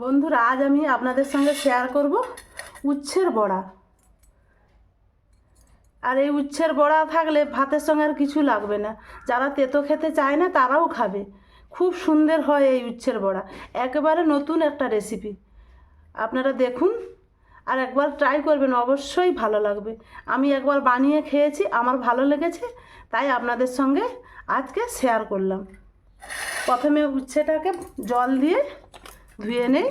বন্ধুরা, আজ আমি আপনাদের সঙ্গে শেয়ার করব উচ্ছের বড়া। আর এই উচ্ছের বড়া থাকলে ভাতের সঙ্গে আর কিছু লাগবে না। যারা তেতো খেতে চায় না তারাও খাবে। খুব সুন্দর হয় এই উচ্ছের বড়া। একেবারে নতুন একটা রেসিপি। আপনারা দেখুন আর একবার ট্রাই করবেন, অবশ্যই ভালো লাগবে। আমি একবার বানিয়ে খেয়েছি, আমার ভালো লেগেছে, তাই আপনাদের সঙ্গে আজকে শেয়ার করলাম। প্রথমে উচ্ছেটাকে জল দিয়ে ধুয়ে নেই।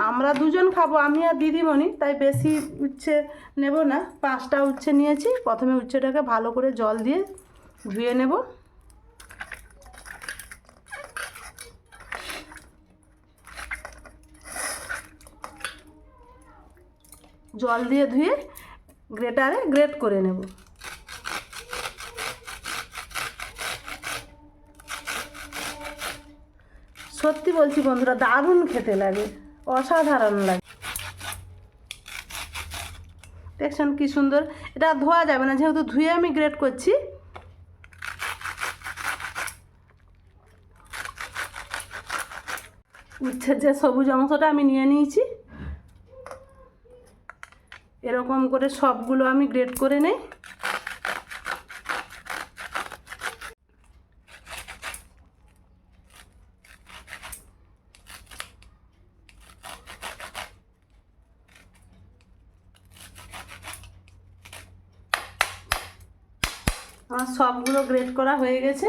আমরা দুজন খাবো, আমি আর দিদিমণি, তাই বেশি উচ্ছে নেব না। 5টা উচ্ছে নিয়েছি। প্রথমে উচ্ছেটাকে ভালো করে জল দিয়ে ধুয়ে নেব। জল দিয়ে ধুয়ে গ্রেটারে গ্রেট করে নেব। সত্যি বলছি বন্ধুরা, দারুণ খেতে লাগে, অসাধারণ লাগে। দেখছেন কি সুন্দর। এটা ধোয়া যাবে না, যেহেতু ধুয়ে আমি গ্রেট করছি। উচ্ছের যে সবুজ অংশটা আমি নিয়ে নিয়েছি। এরকম করে সবগুলো আমি গ্রেট করে নেই। আমার সবগুলো গ্রেট করা হয়ে গেছে।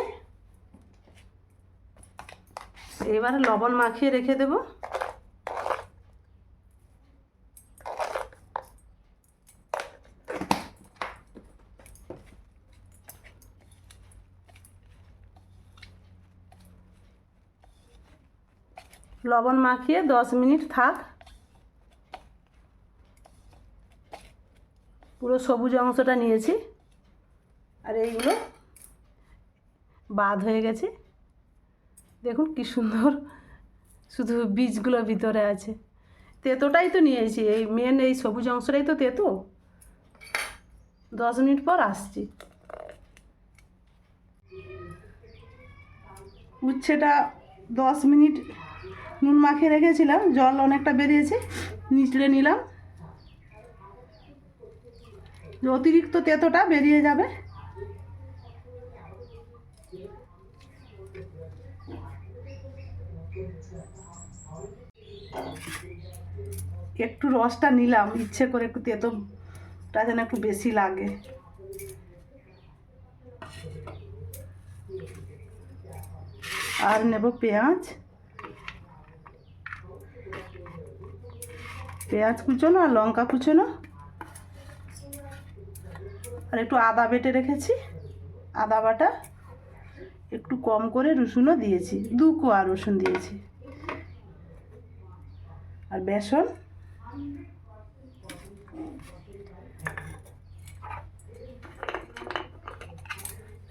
এবারে লবণ মাখিয়ে রেখে দেব। লবণ মাখিয়ে 10 মিনিট থাক। পুরো সবুজ অংশটা নিয়েছি, আর এইগুলো বাদ হয়ে গেছে। দেখুন কি সুন্দর, শুধু বীজগুলো ভিতরে আছে। তেতোটাই তো নিয়েছি, এই মেন এই সবুজ অংশটাই তো তেতো। 10 মিনিট পর আসছি। উচ্ছেটা 10 মিনিট নুন মাখিয়ে রেখেছিলাম, জল অনেকটা বেরিয়েছে, নিচড়ে নিলাম। অতিরিক্ত তেতোটা বেরিয়ে যাবে। একটু রসটা নিলাম ইচ্ছে করে, একটু তেতোটা যেন একটু বেশি লাগে। আর নেব পেঁয়াজ, পেঁয়াজ কুচোনো আর লঙ্কা কুচোনো, আর একটু আদা বেটে রেখেছি, আদা বাটা। একটু কম করে রসুনও দিয়েছি, 2 কোয়া রসুন দিয়েছি। আর বেসন,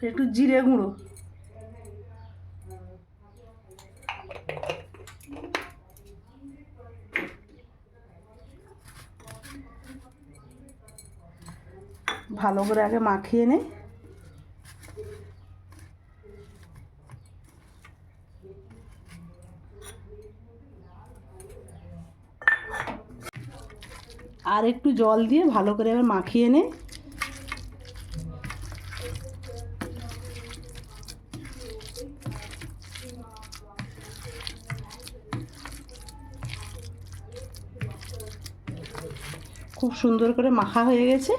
একটু জিরে গুঁড়ো। ভালো করে আগে মাখিয়ে নেই। আর একটু জল দিয়ে ভালো করে আবার মাখিয়ে নে। খুব সুন্দর করে মাখা হয়ে গেছে।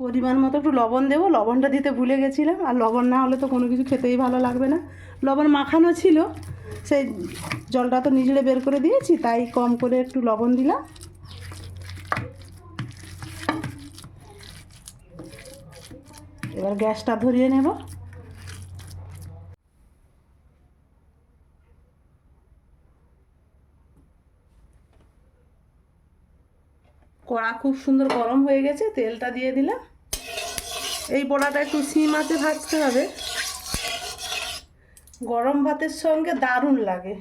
পরিমাণ মতো একটু লবণ দেবো। লবণটা দিতে ভুলে গেছিলাম, আর লবণ না হলে তো কোনো কিছু খেতেই ভালো লাগবে না। লবণ মাখানো ছিল, সেই জলটা তো নিজড়ে বের করে দিয়েছি, তাই কম করে একটু লবণ দিলাম। এবার গ্যাসটা ধরিয়ে নেব। কড়া খুব সুন্দর গরম হয়ে গেছে, তেলটা দিয়ে দিলাম। এই বড়াটা একটু সিম আঁচে ভাজতে হবে, গরম ভাতের সঙ্গে দারুণ লাগে।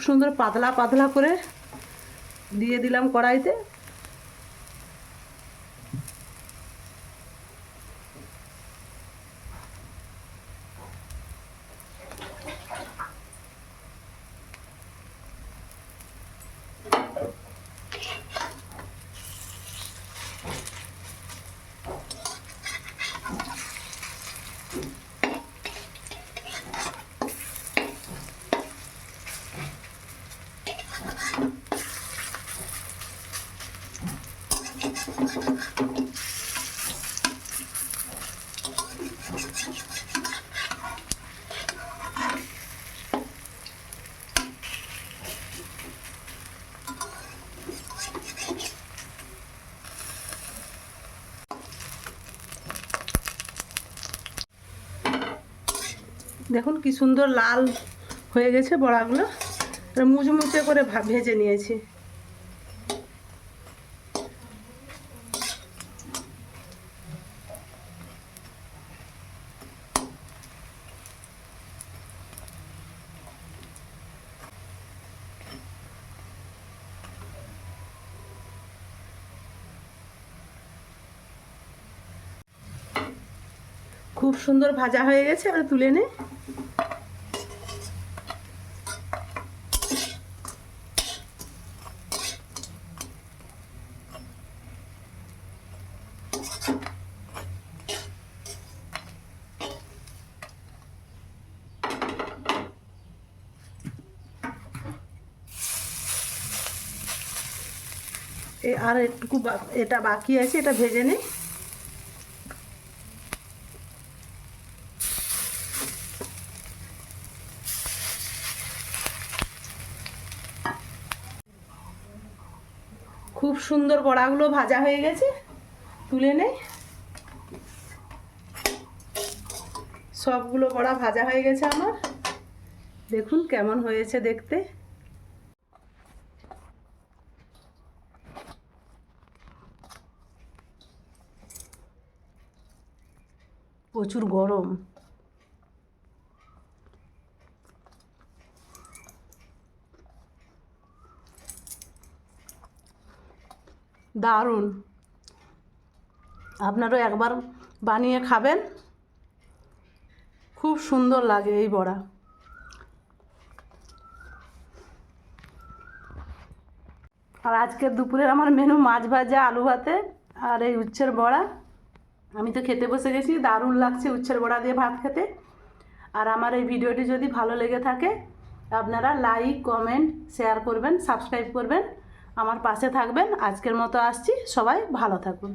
সুন্দর পাতলা পাতলা করে দিয়ে দিলাম কড়াইতে। দেখুন কি সুন্দর লাল হয়ে গেছে বড়াগুলো, মুচমুচে করে ভেজে নিয়েছি। খুব সুন্দর ভাজা হয়ে গেছে, এবার তুলে নে। আর একটু এটা বাকি আছে, এটা ভেজে নে। খুব সুন্দর বড়াগুলো ভাজা হয়ে গেছে, তুলে নে। সবগুলো বড়া ভাজা হয়ে গেছে আমার, দেখুন কেমন হয়েছে দেখতে। প্রচুর গরম। দারুণ, আপনারাও একবার বানিয়ে খাবেন, খুব সুন্দর লাগে এই বড়া। আর আজকের দুপুরের আমার মেনু মাছ ভাজা, আলু ভাতে আর এই উচ্ছের বড়া। আমি তো খেতে বসে গেছি, দারুণ লাগছে উচ্ছের বড়া দিয়ে ভাত খেতে। আর আমার এই ভিডিওটি যদি ভালো লেগে থাকে আপনারা লাইক, কমেন্ট, শেয়ার করবেন, সাবস্ক্রাইব করবেন, আমার পাশে থাকবেন। আজকের মতো আসছি, সবাই ভালো থাকুন।